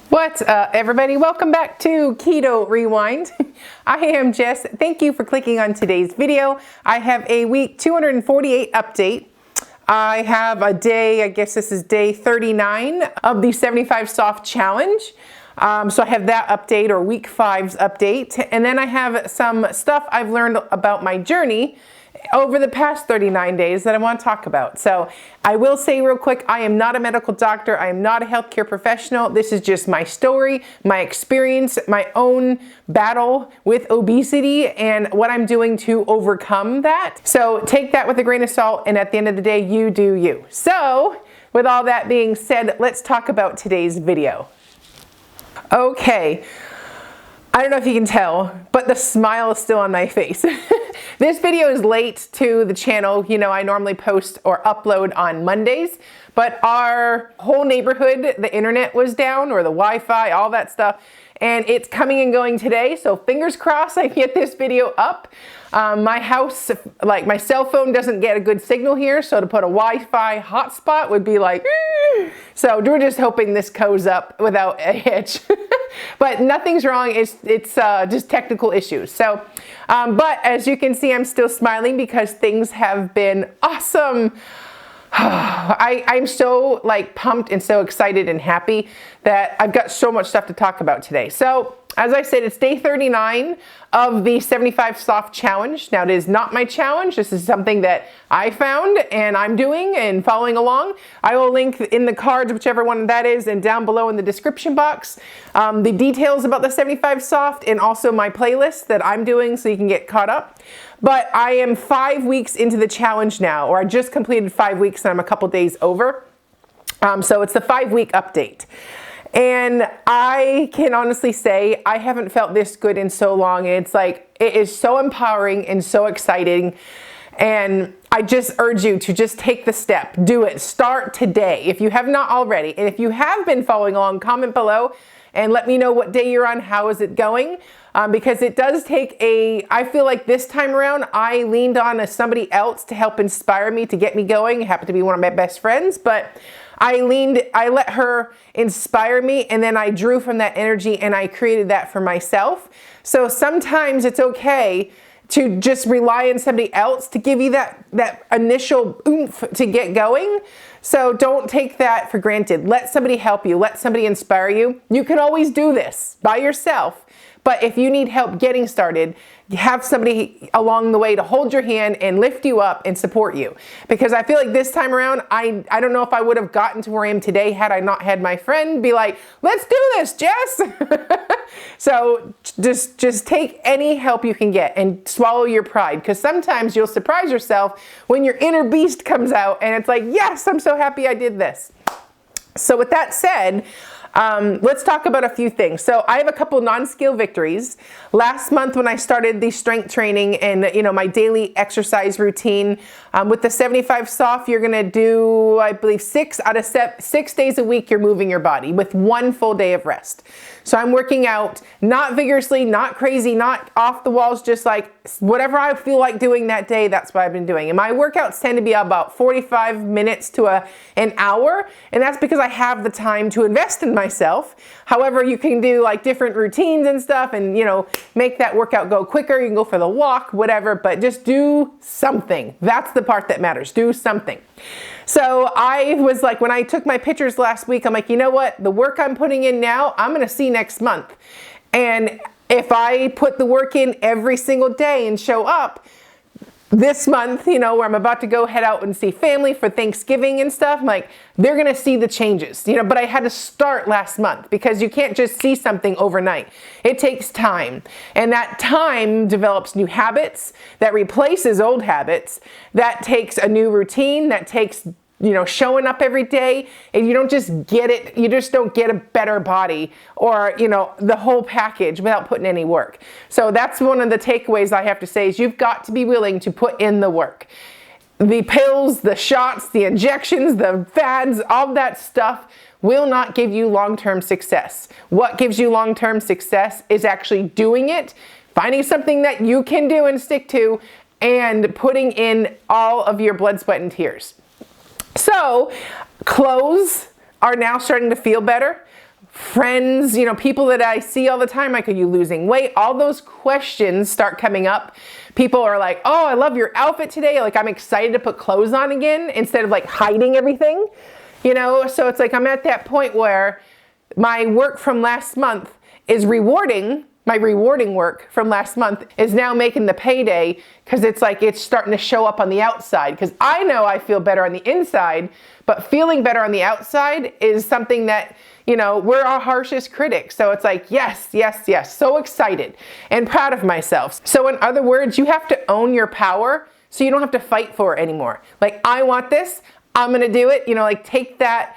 What's up, everybody? Welcome back to Keto Rewind. I am Jess. Thank you for clicking on today's video. I have a week 248 update. I have a day, I guess this is day 39 of the 75 Soft Challenge. So I have that update, or week 5's update. And then I have some stuff I've learned about my journey over the past 39 days that I want to talk about. So I will say real quick, I am not a medical doctor. I am not a healthcare professional. This is just my story, my experience, my own battle with obesity and what I'm doing to overcome that. So take that with a grain of salt, and at the end of the day, you do you. So with all that being said, let's talk about today's video. Okay. I don't know if you can tell, but the smile is still on my face. This video is late to the channel. You know, I normally post or upload on Mondays, but our whole neighborhood, the internet was down, or the Wi-Fi, all that stuff, and it's coming and going today. So fingers crossed I get this video up. My house, like my cell phone doesn't get a good signal here, so to put a Wi-Fi hotspot would be like, so we're just hoping this goes up without a hitch. But nothing's wrong, it's just technical issues. So, but as you can see, I'm still smiling because things have been awesome. I'm so like pumped and so excited and happy that I've got so much stuff to talk about today. So as I said, it's day 39 of the 75 Soft Challenge. Now, it is not my challenge. This is something that I found and I'm doing and following along. I will link in the cards, whichever one that is, and down below in the description box, the details about the 75 Soft and also my playlist that I'm doing so you can get caught up. But I am 5 weeks into the challenge now, or I just completed 5 weeks and I'm a couple days over. So it's the 5-week update. And I can honestly say I haven't felt this good in so long. It's like, it is so empowering and so exciting. And I just urge you to just take the step, do it, start today if you have not already. And if you have been following along, comment below and let me know what day you're on, how is it going? Because it does take I feel like this time around, I leaned on somebody else to help inspire me, to get me going. It happened to be one of my best friends, but I let her inspire me, and then I drew from that energy and I created that for myself. So sometimes it's okay to just rely on somebody else to give you that initial oomph to get going. So don't take that for granted. Let somebody help you. Let somebody inspire you. You can always do this by yourself. But if you need help getting started, have somebody along the way to hold your hand and lift you up and support you. Because I feel like this time around, I don't know if I would have gotten to where I am today had I not had my friend be like, let's do this, Jess. So just take any help you can get and swallow your pride. Because sometimes you'll surprise yourself when your inner beast comes out and it's like, yes, I'm so happy I did this. So with that said, let's talk about a few things. So I have a couple non-scale victories. Last month when I started the strength training and my daily exercise routine, with the 75 Soft, you're gonna do, I believe, 6 out of 6 days a week you're moving your body with 1 full day of rest. So I'm working out, not vigorously, not crazy, not off the walls, just like whatever I feel like doing that day, that's what I've been doing. And my workouts tend to be about 45 minutes to an hour, and that's because I have the time to invest in myself. However, you can do like different routines and stuff and, make that workout go quicker. You can go for the walk, whatever, but just do something. That's the part that matters. Do something. So I was like, when I took my pictures last week, I'm like, you know what? The work I'm putting in now, I'm going to see next month. And if I put the work in every single day and show up this month, where I'm about to go head out and see family for Thanksgiving and stuff, I'm like, they're going to see the changes, but I had to start last month because you can't just see something overnight. It takes time, and that time develops new habits that replaces old habits. That takes a new routine, that takes showing up every day, and you don't just get it, you just don't get a better body or, the whole package without putting any work. So that's one of the takeaways I have to say is you've got to be willing to put in the work. The pills, the shots, the injections, the fads, all that stuff will not give you long-term success. What gives you long-term success is actually doing it, finding something that you can do and stick to, and putting in all of your blood, sweat, and tears. So clothes are now starting to feel better. friends, people that I see all the time, like, are you losing weight? All those questions start coming up. People are like, oh, I love your outfit today. Like, I'm excited to put clothes on again instead of like hiding everything, So it's like, I'm at that point where my work from last month is rewarding. My rewarding work from last month is now making the payday, because it's like it's starting to show up on the outside, because I know I feel better on the inside, but feeling better on the outside is something that, we're our harshest critics. So it's like, yes, yes, yes, so excited and proud of myself. So in other words, you have to own your power so you don't have to fight for it anymore. Like, I want this, I'm gonna do it, like take that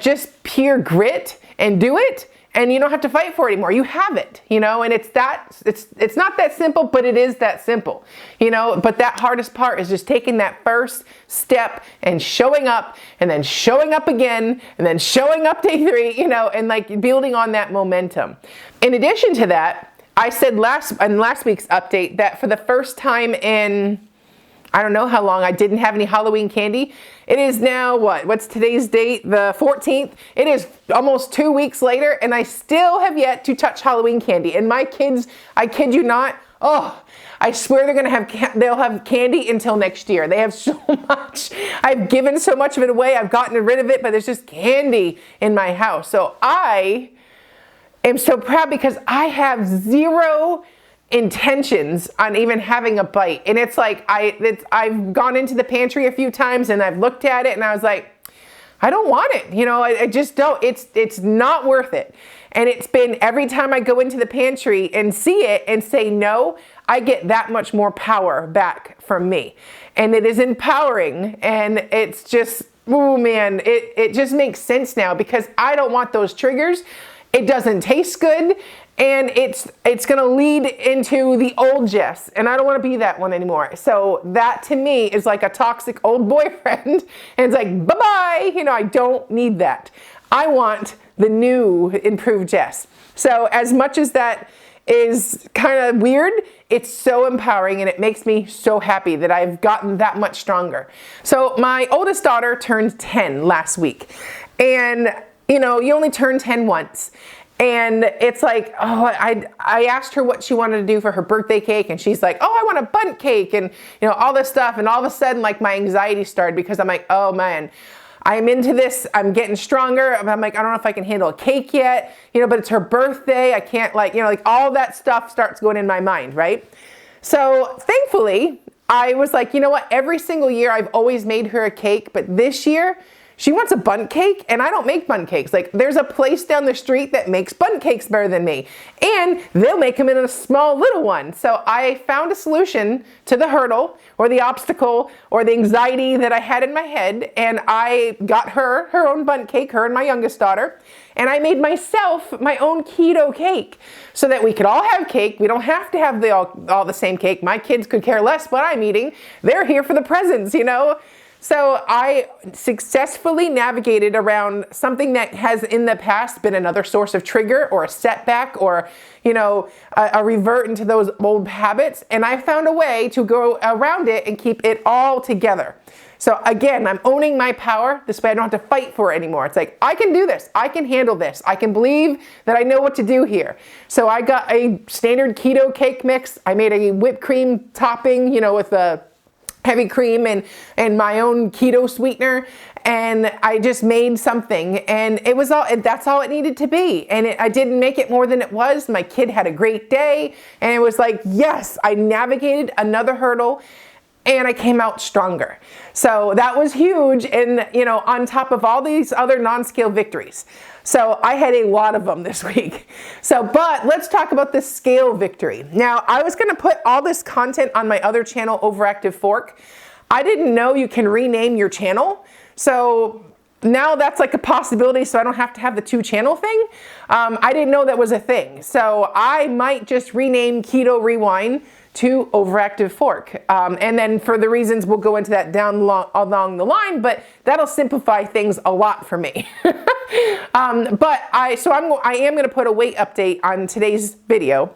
just pure grit and do it. And you don't have to fight for it anymore. You have it, and it's not that simple, but it is that simple, but that hardest part is just taking that first step and showing up, and then showing up again, and then showing up day 3, and like building on that momentum. In addition to that, I said in last week's update that for the first time in, I don't know how long, I didn't have any Halloween candy. It is now what's today's date? The 14th. It is almost 2 weeks later, and I still have yet to touch Halloween candy. And my kids, I kid you not, I swear they'll have candy until next year. They have so much. I've given so much of it away. I've gotten rid of it, but there's just candy in my house. So I am so proud, because I have zero intentions on even having a bite. And it's like, I've gone into the pantry a few times and I've looked at it and I was like, I don't want it. I just don't. It's not worth it. And it's been every time I go into the pantry and see it and say no, I get that much more power back from me. And it is empowering. And it's just, oh man, it just makes sense now, because I don't want those triggers. It doesn't taste good. And it's going to lead into the old Jess, and I don't want to be that one anymore. So that to me is like a toxic old boyfriend, and it's like, bye-bye, I don't need that. I want the new improved Jess. So as much as that is kind of weird, it's so empowering, and it makes me so happy that I've gotten that much stronger. So my oldest daughter turned 10 last week, and you only turn 10 once. And it's like, I asked her what she wanted to do for her birthday cake, and she's like, I want a bundt cake, and all this stuff. And all of a sudden, like, my anxiety started, because I'm like, oh man, I'm into this. I'm getting stronger. I'm like, I don't know if I can handle a cake yet, but it's her birthday. I can't like all that stuff starts going in my mind, right? So thankfully, I was like, every single year I've always made her a cake, but this year, she wants a bundt cake, and I don't make bundt cakes. Like, there's a place down the street that makes bundt cakes better than me, and they'll make them in a small little one. So I found a solution to the hurdle or the obstacle or the anxiety that I had in my head, and I got her own bundt cake, her and my youngest daughter, and I made myself my own keto cake so that we could all have cake. We don't have to have all the same cake. My kids could care less what I'm eating. They're here for the presents, So I successfully navigated around something that has in the past been another source of trigger or a setback or, a revert into those old habits. And I found a way to go around it and keep it all together. So again, I'm owning my power. This way I don't have to fight for it anymore. It's like, I can do this. I can handle this. I can believe that I know what to do here. So I got a standard keto cake mix. I made a whipped cream topping, with the heavy cream and my own keto sweetener, and I just made something, and it was that's all it needed to be. And I didn't make it more than it was. My kid had a great day, and it was like, yes, I navigated another hurdle, and I came out stronger. So that was huge, and on top of all these other non-scale victories. So I had a lot of them this week. But let's talk about the scale victory. Now, I was gonna put all this content on my other channel, Overactive Fork. I didn't know you can rename your channel. So now that's like a possibility, so I don't have to have the 2-channel thing. I didn't know that was a thing. So I might just rename Keto Rewind to Overactive Fork. And then for the reasons, we'll go into that along the line, but that'll simplify things a lot for me. I am gonna put a weight update on today's video.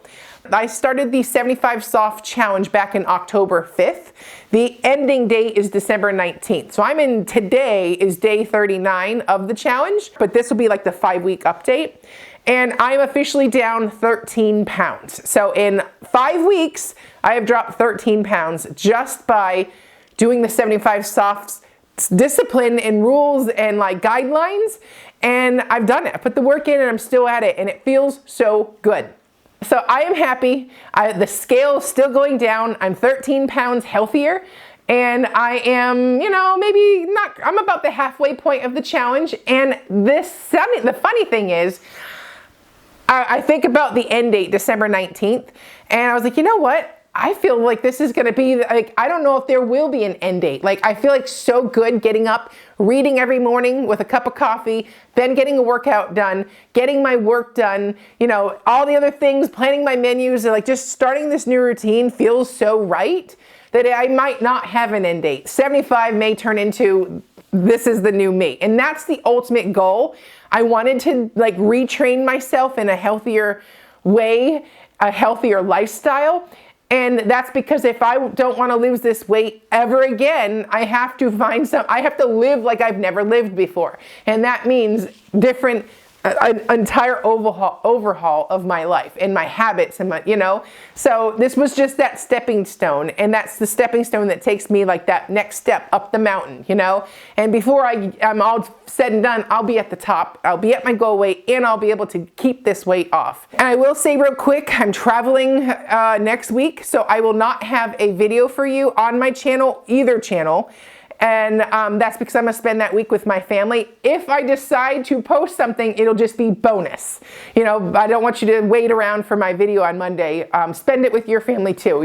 I started the 75 soft challenge back in October 5th. The ending date is December 19th. So today is day 39 of the challenge, but this will be like the 5-week update. And I'm officially down 13 pounds. So in 5 weeks, I have dropped 13 pounds just by doing the 75 soft discipline and rules and like guidelines. And I've done it. I put the work in and I'm still at it, and it feels so good. So I am happy. The scale is still going down. I'm 13 pounds healthier, and I am, maybe not, I'm about the halfway point of the challenge. And the funny thing is, I think about the end date, December 19th, and I was like, you know what? I feel like this is going to be like, I don't know if there will be an end date. Like, I feel like so good getting up, reading every morning with a cup of coffee, then getting a workout done, getting my work done, all the other things, planning my menus, and like just starting this new routine feels so right that I might not have an end date. 75 may turn into this is the new me. And that's the ultimate goal. I wanted to like retrain myself in a healthier way, a healthier lifestyle. And that's because if I don't want to lose this weight ever again, I have to live like I've never lived before. And that means an entire overhaul of my life and my habits and so this was just that stepping stone, and that's the stepping stone that takes me like that next step up the mountain, and before I'm all said and done, I'll be at the top, I'll be at my goal weight, and I'll be able to keep this weight off. And I will say real quick, I'm traveling next week, so I will not have a video for you on my channel, either channel. And that's because I'm gonna spend that week with my family. If I decide to post something, it'll just be bonus. I don't want you to wait around for my video on Monday. Spend it with your family too.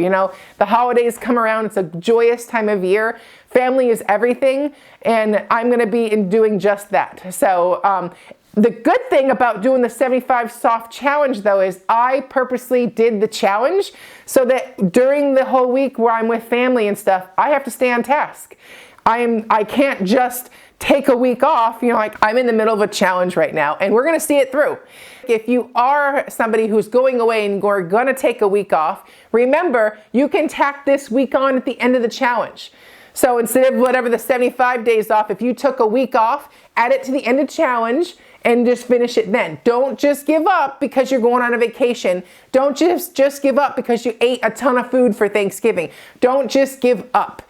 The holidays come around, it's a joyous time of year. Family is everything, and I'm gonna be doing just that. So the good thing about doing the 75 soft challenge though is I purposely did the challenge so that during the whole week where I'm with family and stuff, I have to stay on task. I can't just take a week off, like I'm in the middle of a challenge right now, and we're gonna see it through. If you are somebody who's going away and you're gonna take a week off, remember, you can tack this week on at the end of the challenge. So instead of whatever the 75 days off, if you took a week off, add it to the end of challenge and just finish it then. Don't just give up because you're going on a vacation. Don't just give up because you ate a ton of food for Thanksgiving. Don't just give up.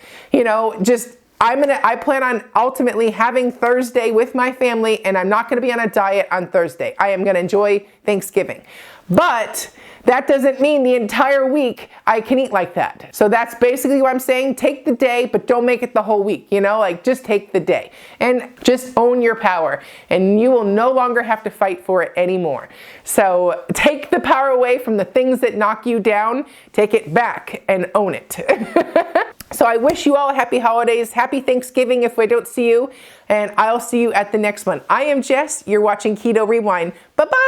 I plan on ultimately having Thursday with my family, and I'm not going to be on a diet on Thursday. I am going to enjoy Thanksgiving. But that doesn't mean the entire week I can eat like that. So that's basically what I'm saying. Take the day, but don't make it the whole week. Just take the day and just own your power, and you will no longer have to fight for it anymore. So take the power away from the things that knock you down, take it back and own it. So I wish you all a happy holidays, happy Thanksgiving if I don't see you, and I'll see you at the next one. I am Jess, you're watching Keto Rewind. Bye-bye.